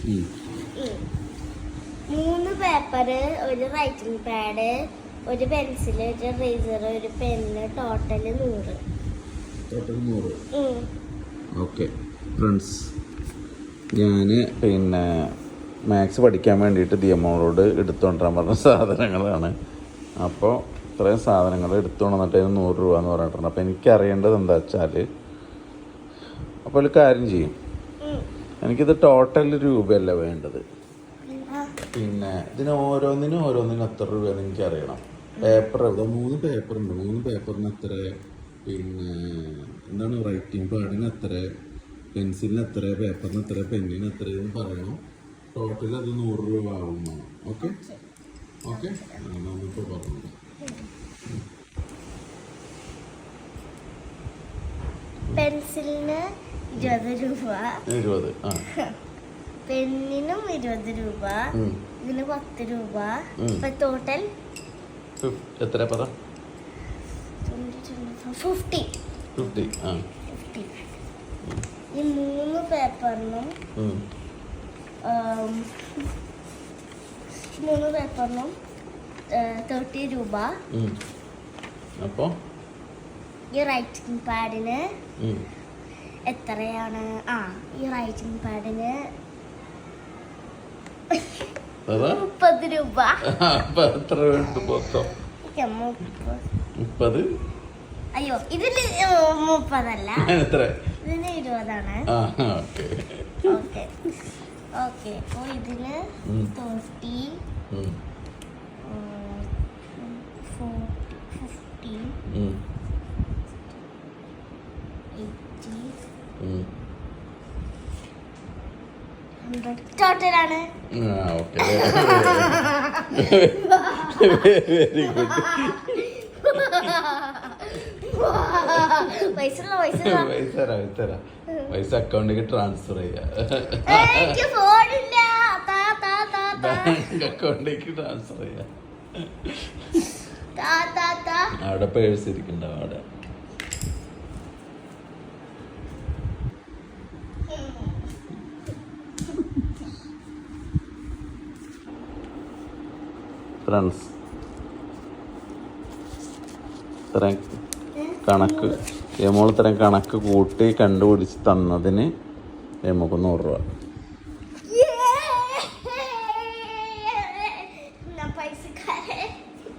3 paper, ഒരു writing pad, ഒരു pencil, ഒരു ഇറേസർ, ഒരു പെന്ന്, ടോട്ടൽ 100. ഓക്കെ ഫ്രണ്ട്സ്, ഞാൻ പിന്നെ മാത്സ് പഠിക്കാൻ വേണ്ടിയിട്ട് ദിയമോളോട് എടുത്തുകൊണ്ടിരാൻ പറഞ്ഞ സാധനങ്ങളാണ്. അപ്പോൾ ഇത്രയും സാധനങ്ങൾ എടുത്തുകൊണ്ടിട്ട് 100 രൂപ എന്ന് പറഞ്ഞിട്ടുണ്ട്. അപ്പോൾ എനിക്കറിയേണ്ടത് എന്താ വെച്ചാൽ, അപ്പോൾ ഒരു കാര്യം ചെയ്യും, എനിക്കിത് ടോട്ടൽ രൂപയല്ല വേണ്ടത്. പിന്നെ ഇതിന് ഓരോന്നിനും എത്ര രൂപയെന്ന് എനിക്കറിയണം. പേപ്പർ 3 പേപ്പറുണ്ട്. 3 പേപ്പറിന് എത്ര, പിന്നെ എന്താണ് റൈറ്റിംഗ് പാഡിന് എത്ര, പെൻസിലിന് എത്ര, പേപ്പറിന് എത്ര, പെന്നിന് എത്ര എന്ന് പറയണം. ടോട്ടൽ അത് 100 രൂപ ആവും. ഓക്കെ ഓക്കെ, നമ്മളിപ്പോൾ പറഞ്ഞു. പെൻസിലിന് 20 രൂപ, 20. പെന്നിനും 20 രൂപ, ഇതിന് 10 രൂപ. ടോട്ടൽ എത്ര പറ? 50. ഈ 3 പേപ്പറിനും 30 രൂപ. അപ്പോൾ ഈ റൈറ്റിംഗ് പാഡിന് എത്രയാണ്? ഈ റൈറ്റിംഗ് പാഡിന് 30 രൂപ. എത്ര വേണ്ട മൊത്തം? 30. അയ്യോ, ഇതില് 30 അല്ല, ഇതിന് 20 ആണ്. ഓക്കെ ഓക്കെ, അപ്പോൾ ഇതിന് 30, 40, 50, 100 ടോട്ടലാണ്. Okay, very good. പൈസ അക്കൗണ്ടിലേക്ക് ട്രാൻസ്ഫർ ചെയ്യാം. ബാങ്ക് അക്കൗണ്ടിലേക്ക് ട്രാൻസ്ഫർ ചെയ്യാം. അവിടെ പേഴ്സ് ഇരിക്കണ്ടാവും അവിടെ. ഫ്രണ്ട്സ്, ഇത്രയും കണക്ക് യമോൾ ഇത്രയും കണക്ക് കൂട്ടി കണ്ടുപിടിച്ച് തന്നതിന് നമുക്ക് 100 രൂപ.